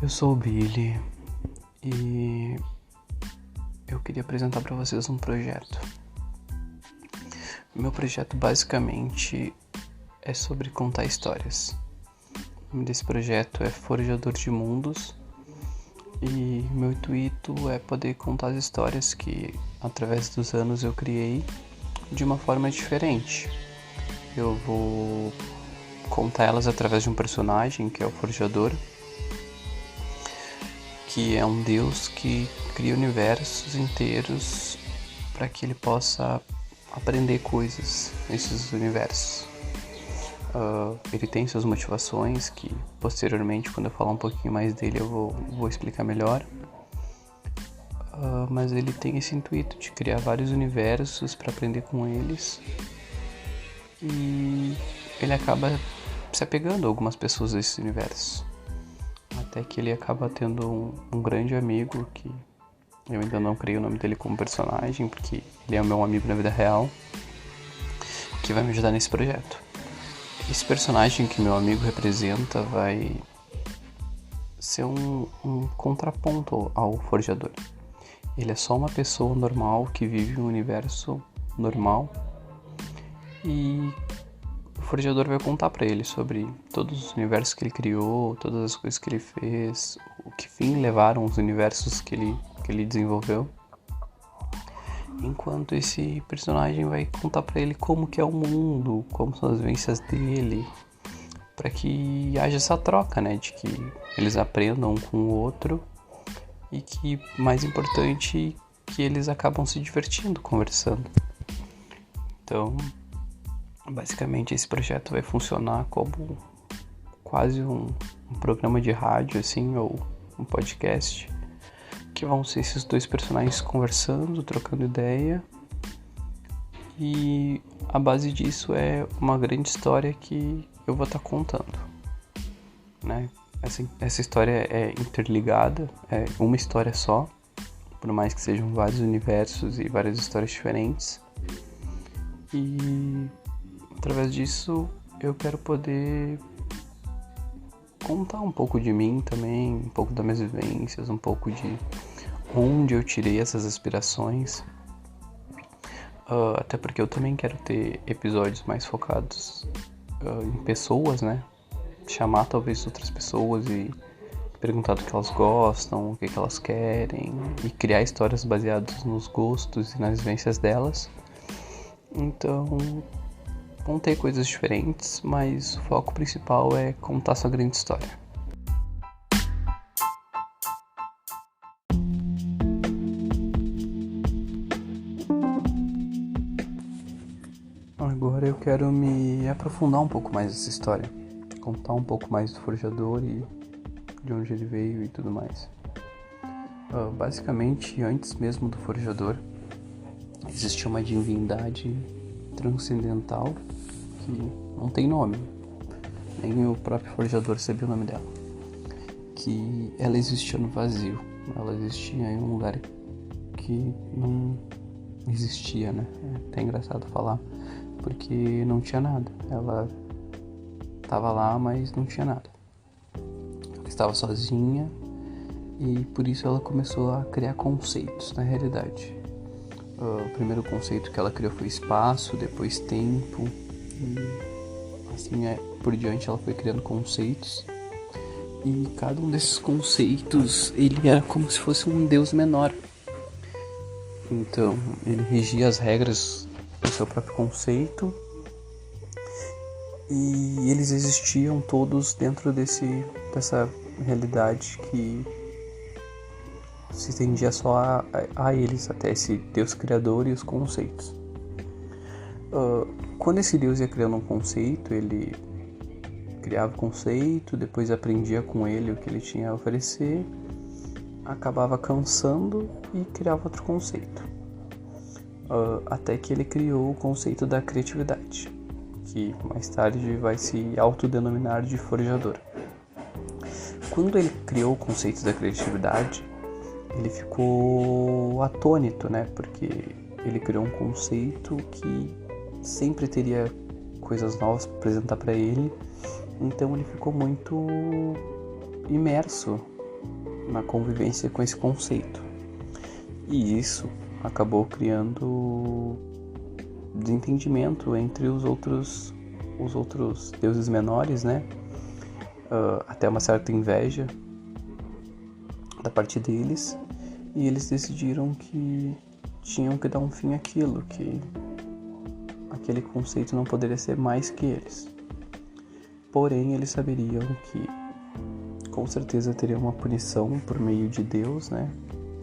Eu sou o Billy e eu queria apresentar para vocês um projeto. Meu projeto basicamente é sobre contar histórias. O nome desse projeto é Forjador de Mundos e meu intuito é poder contar as histórias que através dos anos eu criei de uma forma diferente. Eu vou contar elas através de um personagem que é o Forjador, que é um deus que cria universos inteiros para que ele possa aprender coisas nesses universos. Ele tem suas motivações que posteriormente, quando eu falar um pouquinho mais dele, eu vou explicar melhor. Mas ele tem esse intuito de criar vários universos para aprender com eles, e ele acaba se apegando a algumas pessoas desses universos, até que ele acaba tendo um grande amigo, que eu ainda não criei o nome dele como personagem, porque ele é o meu amigo na vida real, que vai me ajudar nesse projeto. Esse personagem que meu amigo representa vai ser um contraponto ao Forjador. Ele é só uma pessoa normal que vive um universo normal, e o Forjador vai contar pra ele sobre todos os universos que ele criou, todas as coisas que ele fez, o que fim levaram os universos que ele desenvolveu. Enquanto esse personagem vai contar pra ele como que é o mundo, como são as vivências dele, para que haja essa troca, né, de que eles aprendam um com o outro, e que, mais importante, que eles acabam se divertindo conversando. Então, basicamente esse projeto vai funcionar como quase um programa de rádio, assim, ou um podcast, que vão ser esses dois personagens conversando, trocando ideia, e a base disso é uma grande história que eu vou estar contando, né? Essa história é interligada, é uma história só, por mais que sejam vários universos e várias histórias diferentes, e através disso eu quero poder contar um pouco de mim também, um pouco das minhas vivências, um pouco de onde eu tirei essas aspirações, até porque eu também quero ter episódios mais focados em pessoas, né? Chamar talvez outras pessoas e perguntar do que elas gostam, o que elas querem, e criar histórias baseadas nos gostos e nas vivências delas. Então, vão ter coisas diferentes, mas o foco principal é contar sua grande história. Agora eu quero me aprofundar um pouco mais nessa história, contar um pouco mais do Forjador e de onde ele veio e tudo mais. Basicamente, antes mesmo do Forjador, existia uma divindade transcendental que não tem nome, nem o próprio Forjador sabia o nome dela, que ela existia no vazio, ela existia em um lugar que não existia, né? É até engraçado falar, porque não tinha nada, ela estava lá, mas não tinha nada, ela estava sozinha, e por isso ela começou a criar conceitos na realidade. O primeiro conceito que ela criou foi espaço, depois tempo, e assim por diante ela foi criando conceitos, e cada um desses conceitos ele era como se fosse um deus menor. Então ele regia as regras do seu próprio conceito, e eles existiam todos dentro dessa realidade que se estendia só a eles, até esse Deus criador e os conceitos. Quando esse Deus ia criando um conceito, ele criava o conceito, depois aprendia com ele o que ele tinha a oferecer, acabava cansando e criava outro conceito. Até que ele criou o conceito da criatividade, que mais tarde vai se autodenominar de Forjador. Quando ele criou o conceito da criatividade, ele ficou atônito, né? Porque ele criou um conceito que sempre teria coisas novas para apresentar para ele, então ele ficou muito imerso na convivência com esse conceito. E isso acabou criando desentendimento entre os outros deuses menores, né? Até uma certa inveja da parte deles, e eles decidiram que tinham que dar um fim àquilo, que aquele conceito não poderia ser mais que eles. Porém, eles saberiam que com certeza teria uma punição por meio de Deus, né?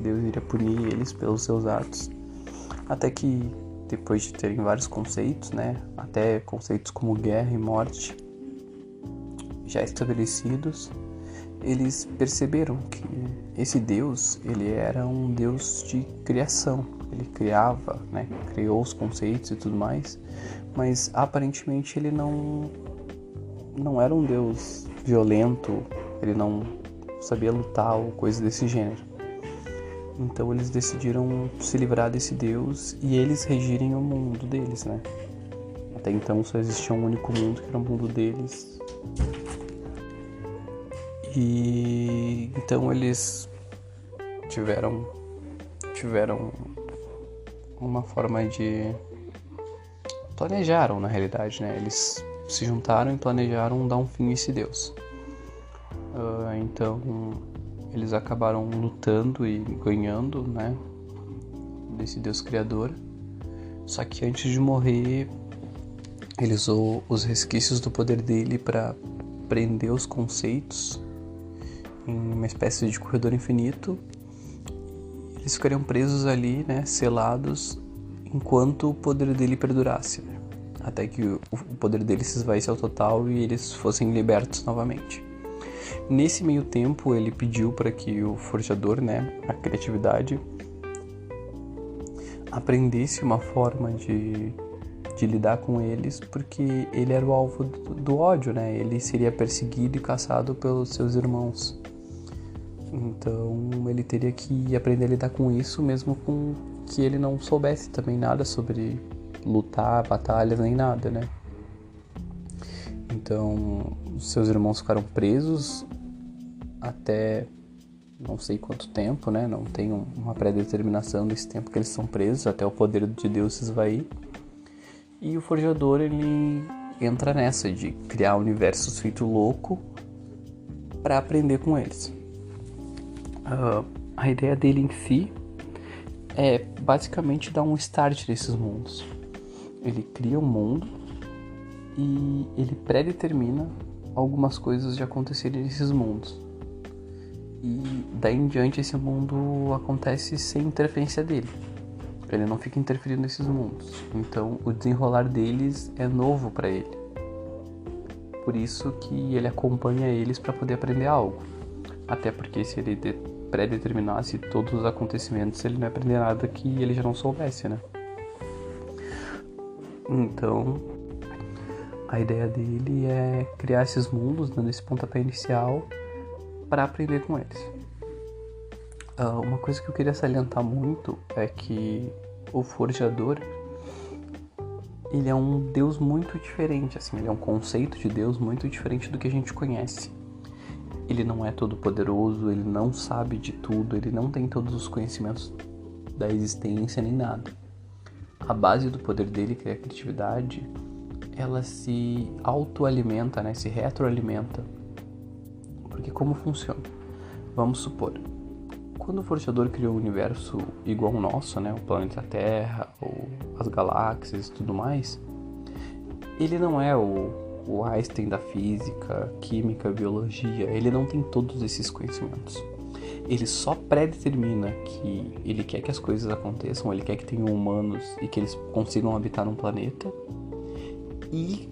Deus iria punir eles pelos seus atos, até que depois de terem vários conceitos, né? Até conceitos como guerra e morte já estabelecidos, eles perceberam que esse Deus, ele era um Deus de criação. Ele criava, né? Criou os conceitos e tudo mais, mas aparentemente ele não era um Deus violento, ele não sabia lutar ou coisa desse gênero. Então eles decidiram se livrar desse Deus e eles regirem o mundo deles, né? Até então só existia um único mundo, que era o mundo deles. E então eles tiveram uma forma de... planejaram, na realidade, né? Eles se juntaram e planejaram dar um fim a esse Deus. Então eles acabaram lutando e ganhando, né, desse Deus criador. Só que antes de morrer, ele usou os resquícios do poder dele para prender os conceitos em uma espécie de corredor infinito. Eles ficariam presos ali, né, selados, enquanto o poder dele perdurasse, né, até que o poder dele se esvaísse ao total e eles fossem libertos novamente. Nesse meio tempo, ele pediu para que o forjador, né, a criatividade, aprendesse uma forma de lidar com eles, porque ele era o alvo do ódio, né? Ele seria perseguido e caçado pelos seus irmãos. Então, ele teria que aprender a lidar com isso, mesmo com que ele não soubesse também nada sobre lutar, batalhas, nem nada, né? Então, seus irmãos ficaram presos até não sei quanto tempo, né? Não tem uma pré-determinação desse tempo que eles são presos, até o poder de Deus se esvair. E o forjador, ele entra nessa de criar universos feito louco para aprender com eles. A ideia dele em si é basicamente dar um start nesses mundos. Ele cria um mundo e ele pré-determina algumas coisas de acontecerem nesses mundos. E daí em diante esse mundo acontece sem interferência dele. Ele não fica interferindo nesses mundos. Então o desenrolar deles é novo para ele. Por isso que ele acompanha eles para poder aprender algo. Até porque se ele pré-determinasse todos os acontecimentos, ele não ia aprender nada que ele já não soubesse, né? Então a ideia dele é criar esses mundos, dando esse pontapé inicial para aprender com eles. Uma coisa que eu queria salientar muito é que o forjador, ele é um Deus muito diferente, assim, ele é um conceito de Deus muito diferente do que a gente conhece. Ele não é todo poderoso, ele não sabe de tudo, ele não tem todos os conhecimentos da existência nem nada. A base do poder dele, que é a criatividade, ela se autoalimenta, né? Se retroalimenta. Porque como funciona? Vamos supor, quando o forjador criou um universo igual ao nosso, né? O planeta Terra, ou as galáxias e tudo mais, ele não é o Einstein da física, química, biologia. Ele não tem todos esses conhecimentos. Ele só pré-determina que ele quer que as coisas aconteçam, ele quer que tenham humanos e que eles consigam habitar num planeta. E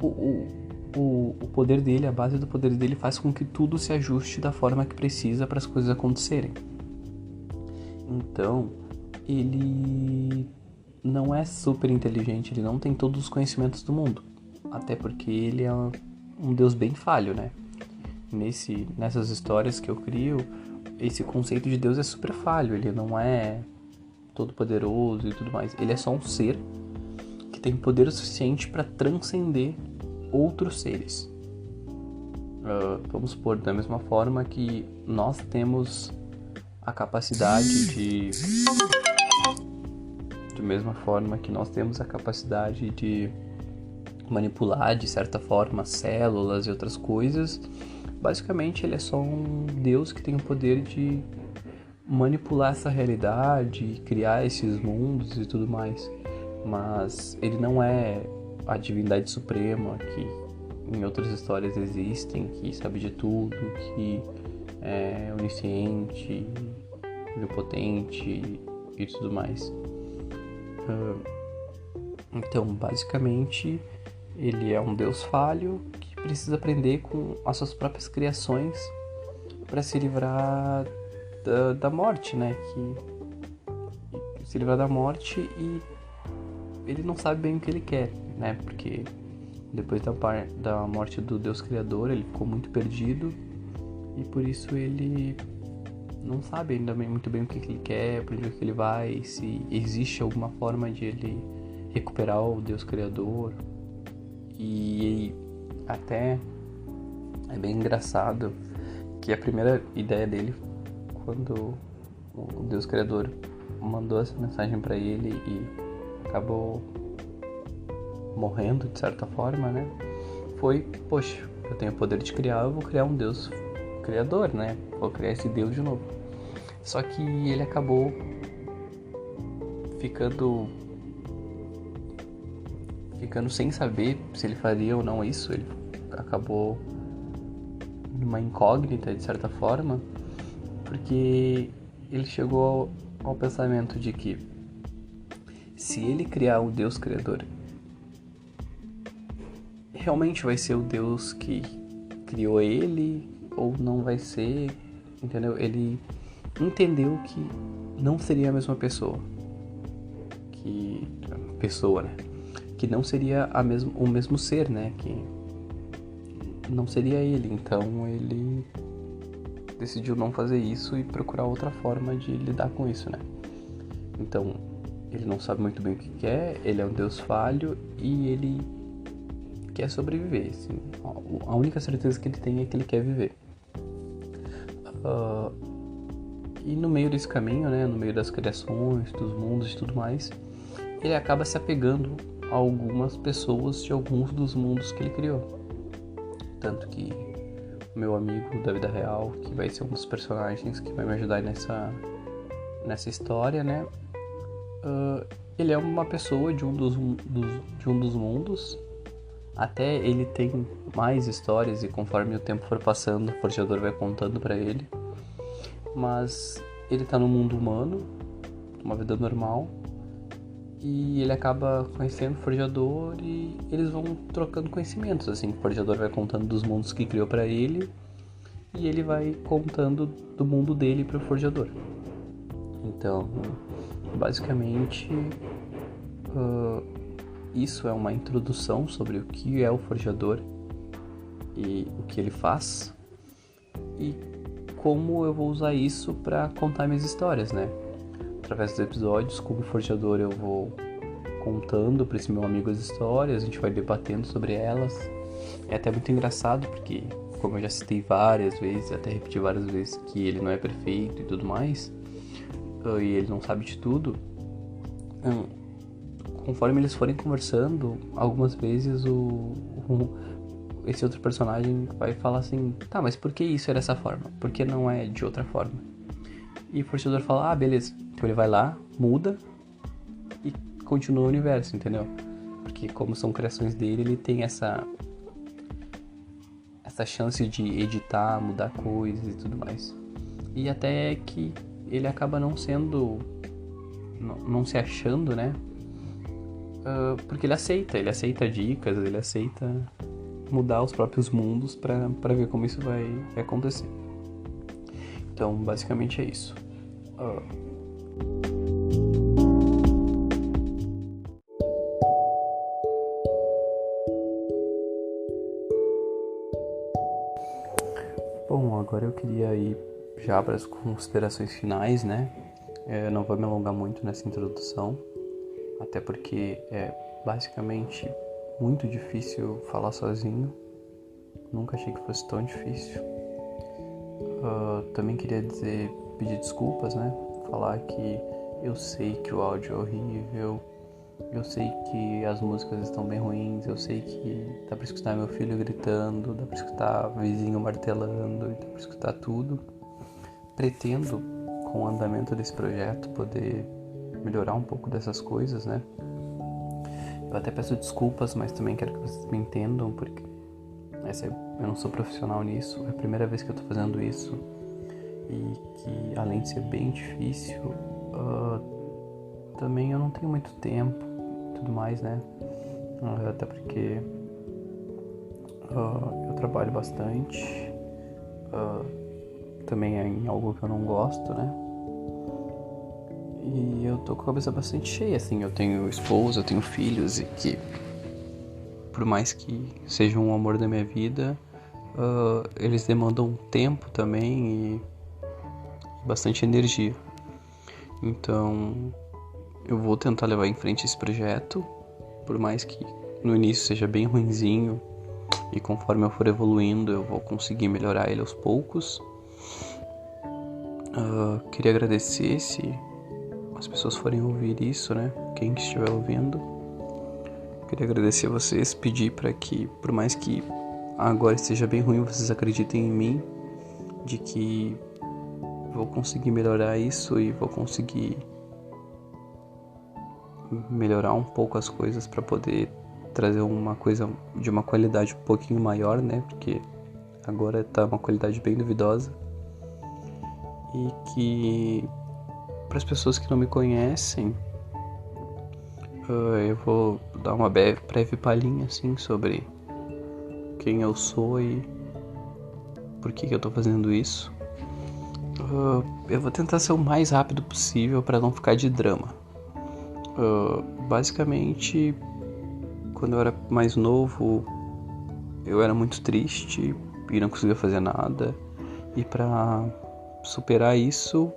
o poder dele, a base do poder dele faz com que tudo se ajuste da forma que precisa para as coisas acontecerem. Então, ele não é super inteligente, ele não tem todos os conhecimentos do mundo. Até porque ele é um Deus bem falho, né? Nessas histórias que eu crio, esse conceito de Deus é super falho. Ele não é todo poderoso e tudo mais. Ele é só um ser que tem poder suficiente para transcender outros seres. Vamos supor, da mesma forma que nós temos a capacidade de manipular de certa forma células e outras coisas. Basicamente ele é só um Deus que tem o poder de manipular essa realidade, criar esses mundos e tudo mais. Mas ele não é a divindade suprema que em outras histórias existem, que sabe de tudo, que é onisciente, onipotente e tudo mais. Então, basicamente, ele é um Deus falho que precisa aprender com as suas próprias criações para se livrar da morte, né? Que se livrar da morte, e ele não sabe bem o que ele quer, né? Porque depois da morte do Deus Criador, ele ficou muito perdido e por isso ele não sabe ainda muito bem o que ele quer, para onde ele vai, se existe alguma forma de ele recuperar o Deus Criador. E até é bem engraçado que a primeira ideia dele, quando o Deus Criador mandou essa mensagem para ele e acabou morrendo de certa forma, né? Foi, poxa, eu tenho o poder de criar, eu vou criar um Deus criador, né? Vou criar esse Deus de novo. Só que ele acabou ficando sem saber se ele faria ou não isso. Ele acabou numa incógnita de certa forma, porque ele chegou ao pensamento de que se ele criar o Deus Criador, realmente vai ser o Deus que criou ele ou não vai ser, entendeu? Ele entendeu que não seria a mesma pessoa, né? Que não seria o mesmo ser, né? Que não seria ele. Então ele decidiu não fazer isso e procurar outra forma de lidar com isso, né? Então ele não sabe muito bem o que quer, ele é um Deus falho e ele quer sobreviver, assim. A única certeza que ele tem é que ele quer viver. E no meio desse caminho, né, no meio das criações, dos mundos e tudo mais, ele acaba se apegando a algumas pessoas de alguns dos mundos que ele criou. Tanto que o meu amigo da vida real, que vai ser um dos personagens que vai me ajudar nessa história, né, ele é uma pessoa de um dos mundos. Até ele tem mais histórias e conforme o tempo for passando, o forjador vai contando pra ele. Mas ele tá no mundo humano, uma vida normal, e ele acaba conhecendo o forjador e eles vão trocando conhecimentos, assim. O forjador vai contando dos mundos que criou pra ele e ele vai contando do mundo dele pro forjador. Então, basicamente, isso é uma introdução sobre o que é o forjador e o que ele faz e como eu vou usar isso para contar minhas histórias, né? Através dos episódios, como forjador, eu vou contando para esse meu amigo as histórias, a gente vai debatendo sobre elas. É até muito engraçado porque, como eu já citei várias vezes, até repeti várias vezes que ele não é perfeito e tudo mais, e ele não sabe de tudo, conforme eles forem conversando, algumas vezes esse outro personagem vai falar assim, tá, mas por que isso é dessa forma? Por que não é de outra forma? E o forjador fala, beleza. Então ele vai lá, muda e continua o universo, entendeu? Porque como são criações dele, ele tem essa chance de editar, mudar coisas e tudo mais. E até que ele acaba não se achando, né? Porque ele aceita dicas, ele aceita mudar os próprios mundos para ver como isso vai acontecer. Então, basicamente é isso. Bom, agora eu queria ir já para as considerações finais, né? Eu não vou me alongar muito nessa introdução, até porque é basicamente muito difícil falar sozinho, nunca achei que fosse tão difícil. Também queria pedir desculpas, né? Falar que eu sei que o áudio é horrível, eu sei que as músicas estão bem ruins, eu sei que dá pra escutar meu filho gritando, dá pra escutar vizinho martelando, dá pra escutar tudo. Pretendo, com o andamento desse projeto, poder melhorar um pouco dessas coisas, né? Eu até peço desculpas, mas também quero que vocês me entendam, porque eu não sou profissional nisso, é a primeira vez que eu tô fazendo isso, e que além de ser bem difícil, também eu não tenho muito tempo e tudo mais, né? Até porque eu trabalho bastante, também é em algo que eu não gosto, né? E eu tô com a cabeça bastante cheia, assim, eu tenho esposa, eu tenho filhos, e que por mais que seja um amor da minha vida, eles demandam tempo também e bastante energia. Então eu vou tentar levar em frente esse projeto, por mais que no início seja bem ruinzinho, e conforme eu for evoluindo eu vou conseguir melhorar ele aos poucos. Queria agradecer se as pessoas forem ouvir isso, né? Quem estiver ouvindo, queria agradecer a vocês, pedir para que, por mais que agora esteja bem ruim, vocês acreditem em mim, de que vou conseguir melhorar isso e vou conseguir melhorar um pouco as coisas para poder trazer uma coisa de uma qualidade um pouquinho maior, né? Porque agora tá uma qualidade bem duvidosa. E que para as pessoas que não me conhecem, eu vou dar uma breve palhinha assim sobre quem eu sou e por que eu tô fazendo isso. Eu vou tentar ser o mais rápido possível para não ficar de drama. Basicamente, quando eu era mais novo, eu era muito triste e não conseguia fazer nada. E para superar isso,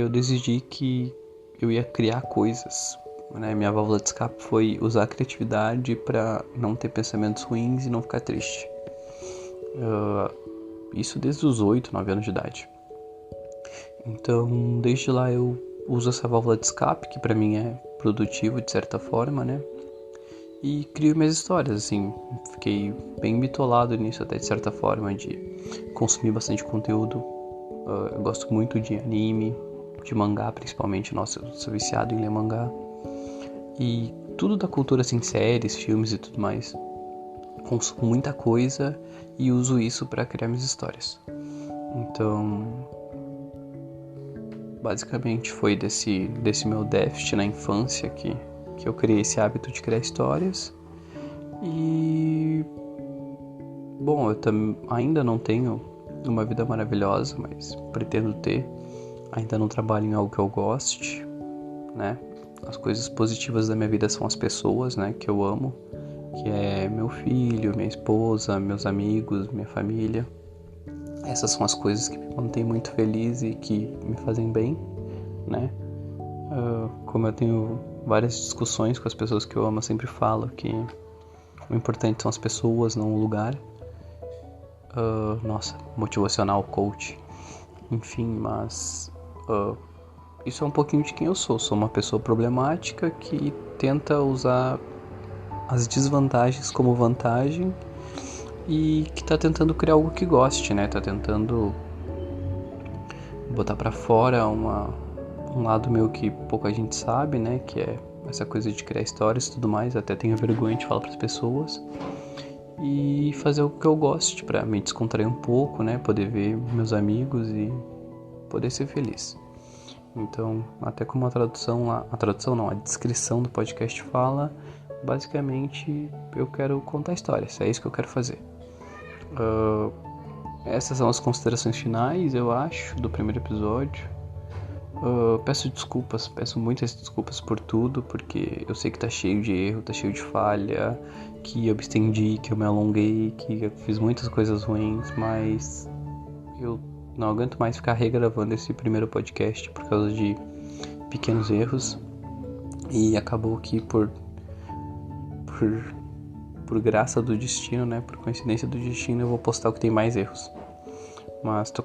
eu decidi que eu ia criar coisas, né? Minha válvula de escape foi usar a criatividade para não ter pensamentos ruins e não ficar triste. Isso desde os 8, 9 anos de idade. Então, desde lá eu uso essa válvula de escape, que pra mim é produtivo de certa forma, né? E crio minhas histórias, assim. Fiquei bem bitolado nisso até de certa forma, de consumir bastante conteúdo. Eu gosto muito de anime, de mangá principalmente. Nossa, eu sou viciado em ler mangá. E tudo da cultura, assim, séries, filmes e tudo mais. Consumo muita coisa e uso isso pra criar minhas histórias. Então, basicamente foi desse meu déficit na infância que eu criei esse hábito de criar histórias. E bom, eu ainda não tenho uma vida maravilhosa, mas pretendo ter. Ainda não trabalho em algo que eu goste, né? As coisas positivas da minha vida são as pessoas, né, que eu amo, que é meu filho, minha esposa, meus amigos, minha família. Essas são as coisas que me mantêm muito feliz e que me fazem bem, né? Como eu tenho várias discussões com as pessoas que eu amo, eu sempre falo que o importante são as pessoas, não o lugar. Nossa, motivacional, coach. Enfim, mas isso é um pouquinho de quem eu sou. Sou uma pessoa problemática que tenta usar as desvantagens como vantagem e que tá tentando criar algo que goste, né? Tá tentando botar pra fora um lado meu que pouca gente sabe, né? Que é essa coisa de criar histórias e tudo mais. Até tenho vergonha de falar pras pessoas. E fazer o que eu goste pra me descontrair um pouco, né? Poder ver meus amigos e poder ser feliz. Então, até como a descrição do podcast fala, basicamente eu quero contar histórias, é isso que eu quero fazer. Essas são as considerações finais, eu acho, do primeiro episódio. Peço muitas desculpas por tudo, porque eu sei que tá cheio de erro, tá cheio de falha, que eu me estendi, que eu me alonguei, que eu fiz muitas coisas ruins, mas eu não aguento mais ficar regravando esse primeiro podcast por causa de pequenos erros. E acabou que por por graça do destino, né? Por coincidência do destino, eu vou postar o que tem mais erros. Mas tô